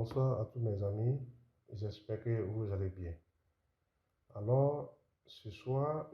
Bonsoir à tous mes amis, j'espère que vous allez bien. Alors, ce soir,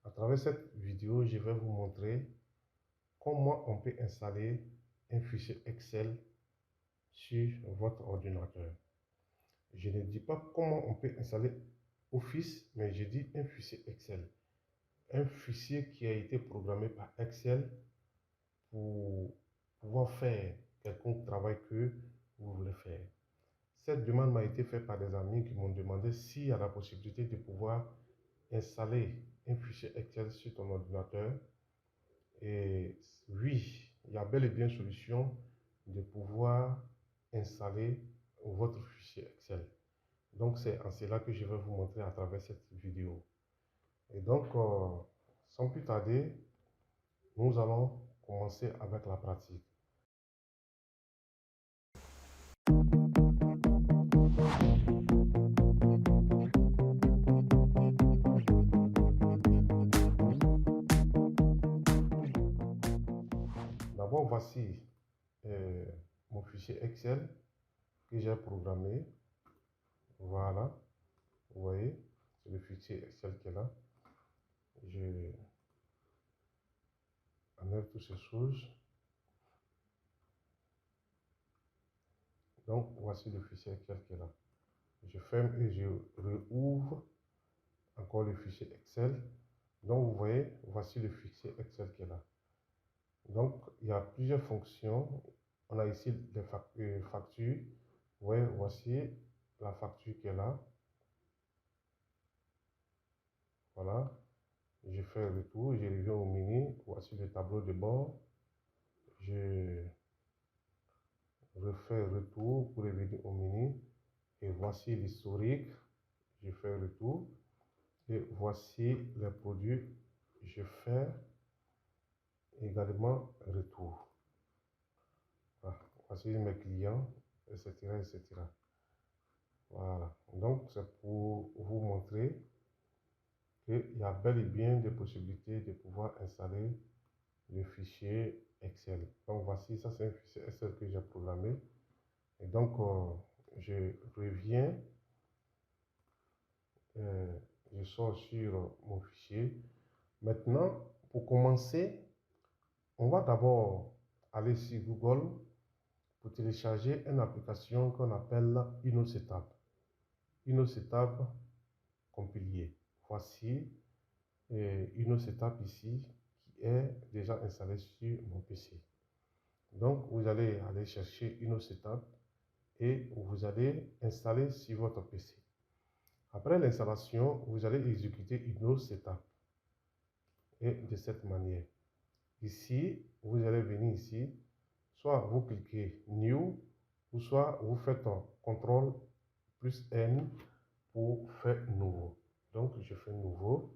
à travers cette vidéo, je vais vous montrer comment on peut installer un fichier Excel sur votre ordinateur. Je ne dis pas comment on peut installer Office, mais je dis un fichier Excel. Un fichier qui a été programmé par Excel pour pouvoir faire quelconque travail que vous voulez faire. Cette demande m'a été faite par des amis qui m'ont demandé s'il y a la possibilité de pouvoir installer un fichier Excel sur ton ordinateur. Et oui, il y a bel et bien solution de pouvoir installer votre fichier Excel. Donc, c'est en cela que je vais vous montrer à travers cette vidéo. Et donc, sans plus tarder, nous allons commencer avec la pratique. D'abord, voici mon fichier Excel que j'ai programmé. Voilà, vous voyez, c'est le fichier Excel qui est là. Je enlève toutes ces choses. Donc, voici le fichier Excel qui est là. Je ferme et je rouvre encore le fichier Excel. Donc, vous voyez, voici le fichier Excel qui est là. Donc, il y a plusieurs fonctions. On a ici les factures. Vous voyez, voici la facture qui est là. Voilà. Je fais le tour, je reviens au menu. Voici le tableau de bord. Je refais retour pour revenir au menu. Et voici l'historique. Je fais le tour. Et voici les produits. Je fais également retour. Voilà. Voici mes clients, etc., etc. Voilà. Donc, c'est pour vous montrer qu'il y a bel et bien des possibilités de pouvoir installer le fichier Excel. Donc, voici, ça c'est un fichier Excel que j'ai programmé. Et donc, je reviens, je sors sur mon fichier. Maintenant, pour commencer, on va d'abord aller sur Google pour télécharger une application qu'on appelle InnoSetup. InnoSetup compilé. Voici InnoSetup ici qui est déjà installé sur mon PC. Donc, vous allez aller chercher InnoSetup et vous allez installer sur votre PC. Après l'installation, vous allez exécuter InnoSetup. Et de cette manière. Ici, vous allez venir ici, soit vous cliquez New, ou soit vous faites un CTRL plus N pour faire nouveau. Donc, je fais nouveau.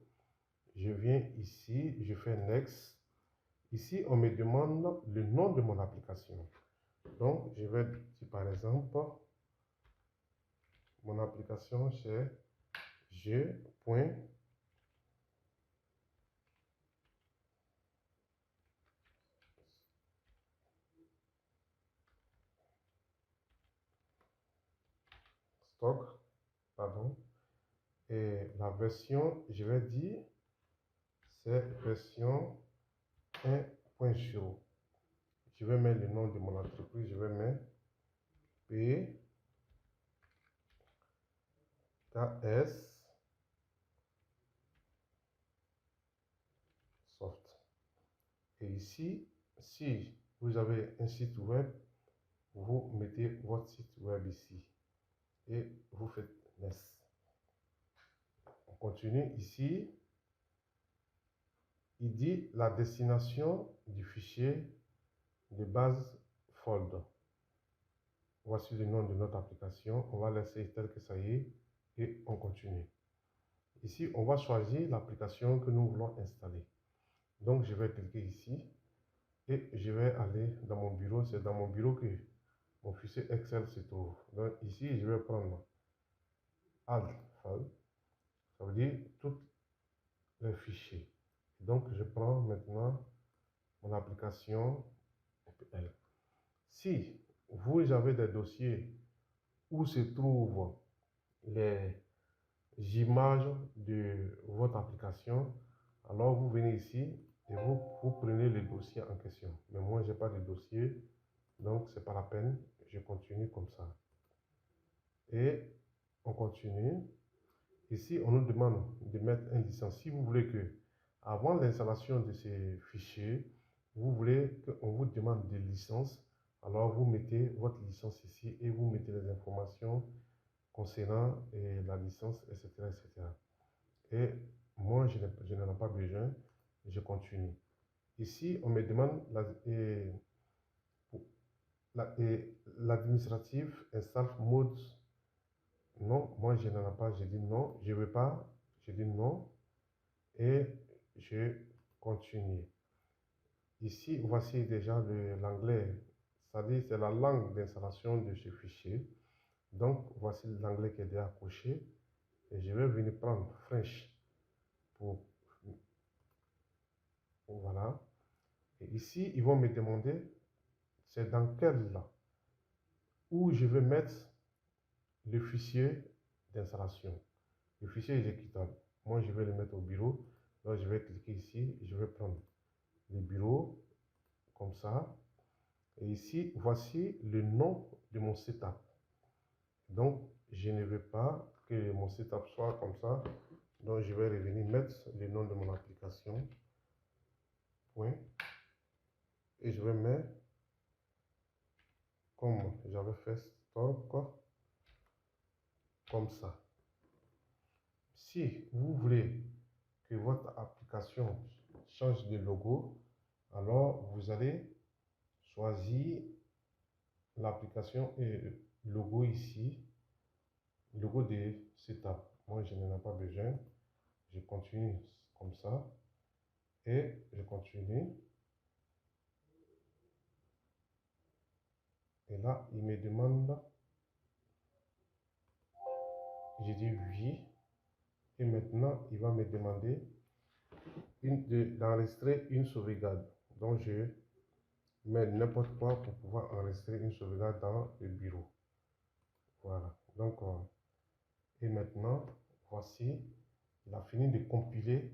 Je viens ici, je fais Next. Ici, on me demande le nom de mon application. Donc, je vais dire par exemple, mon application c'est G.stock, pardon. Et la version, je vais dire, c'est version 1.0. Je vais mettre le nom de mon entreprise, je vais mettre PKS Soft. Et ici, si vous avez un site web, vous mettez votre site web ici et vous faites Next. On continue ici. Il dit la destination du fichier de base folder. Voici le nom de notre application. On va laisser tel que ça y est et on continue. Ici, on va choisir l'application que nous voulons installer. Donc, je vais cliquer ici et je vais aller dans mon bureau. C'est dans mon bureau que mon fichier Excel se trouve. Donc, ici, je vais prendre Alt File. Ça veut dire tous les fichiers. Donc, je prends maintenant mon application. Si vous avez des dossiers où se trouvent les images de votre application, alors vous venez ici et vous prenez le dossier en question. Mais moi, je n'ai pas de dossier, donc c'est pas la peine. Je continue comme ça. Et on continue. Ici, on nous demande de mettre un licence. Si vous voulez que, avant l'installation de ces fichiers, vous voulez qu'on vous demande des licences, alors vous mettez votre licence ici et vous mettez les informations concernant la licence, etc., etc. Et moi, je n'en ai pas besoin. Je continue. Ici, on me demande l'administratif install mode. Non, moi, je n'en ai pas. J'ai dit non. Je ne veux pas. J'ai dit non. Et je continue. Ici, voici déjà l'anglais. C'est-à-dire, c'est la langue d'installation de ce fichier. Donc, voici l'anglais qui est déjà coché. Et je vais venir prendre French pour voilà. Et ici, ils vont me demander, c'est dans quel là où je vais mettre le fichier d'installation, le fichier exécutable. Moi, je vais le mettre au bureau. Donc, je vais cliquer ici. Je vais prendre le bureau comme ça. Et ici, voici le nom de mon setup. Donc, je ne veux pas que mon setup soit comme ça. Donc, je vais revenir mettre le nom de mon application. Point. Et je vais mettre comme j'avais fait stock comme ça. Si vous voulez que votre application change de logo, alors vous allez choisir l'application et le logo ici, logo de setup. Moi, je n'en ai pas besoin. Je continue comme ça et je continue. Et là, il me demande, j'ai dit oui. Et maintenant, il va me demander d'enregistrer une sauvegarde. Donc, je mets n'importe quoi pour pouvoir enregistrer une sauvegarde dans le bureau. Voilà. Donc, et maintenant, voici, il a fini de compiler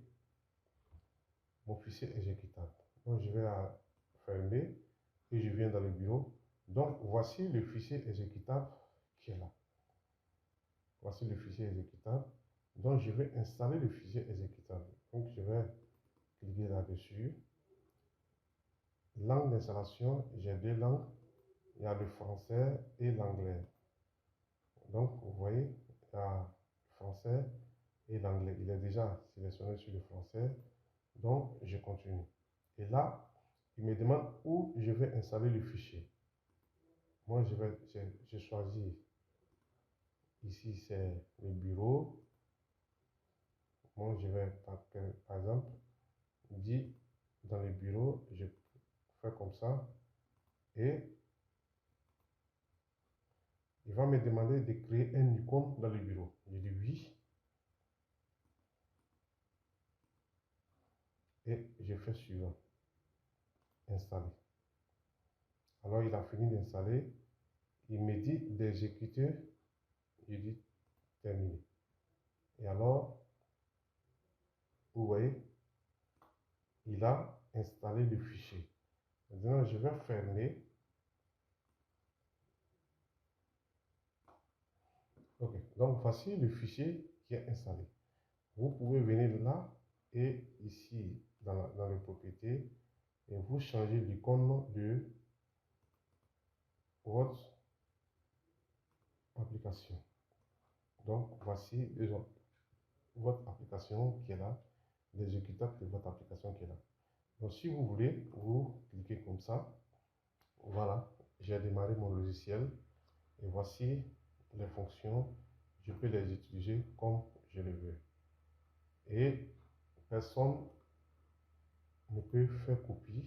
mon fichier exécutable. Donc, je vais à fermer et je viens dans le bureau. Donc, voici le fichier exécutable qui est là. Voici le fichier exécutable. Donc, je vais installer le fichier exécutable. Donc, je vais cliquer là-dessus. Langue d'installation, j'ai deux langues. Il y a le français et l'anglais. Donc, vous voyez, il y a le français et l'anglais. Il est déjà sélectionné sur le français. Donc, je continue. Et là, il me demande où je vais installer le fichier. Moi, j'ai choisi, ici, c'est le bureau. Moi, je vais, par exemple, dire dans le bureau, je fais comme ça. Et il va me demander de créer un icône dans le bureau. Je dis oui. Et je fais suivant. Installer. Alors, il a fini d'installer. Il me dit d'exécuter. Je dis terminé. Et alors, vous voyez, il a installé le fichier. Maintenant, je vais fermer. Ok, donc voici le fichier qui est installé. Vous pouvez venir là et ici dans les propriétés et vous changez l'icône de votre application. Donc voici votre application qui est là, l'exécutable de votre application qui est là. Donc si vous voulez, vous cliquez comme ça. Voilà, j'ai démarré mon logiciel et voici les fonctions. Je peux les utiliser comme je le veux. Et personne ne peut faire copie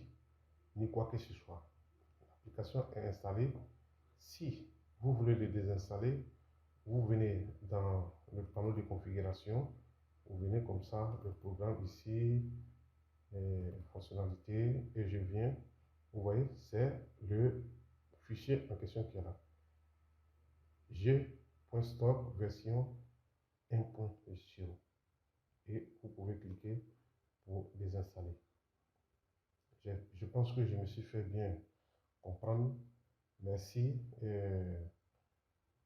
ni quoi que ce soit. L'application est installée. Si vous voulez le désinstaller, vous venez dans le panneau de configuration, vous venez comme ça, le programme ici, les fonctionnalités, et je viens, vous voyez, c'est le fichier en question qui est là. G.stock version 1.0 et vous pouvez cliquer pour désinstaller. Je pense que je me suis fait bien comprendre. Merci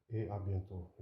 et à bientôt.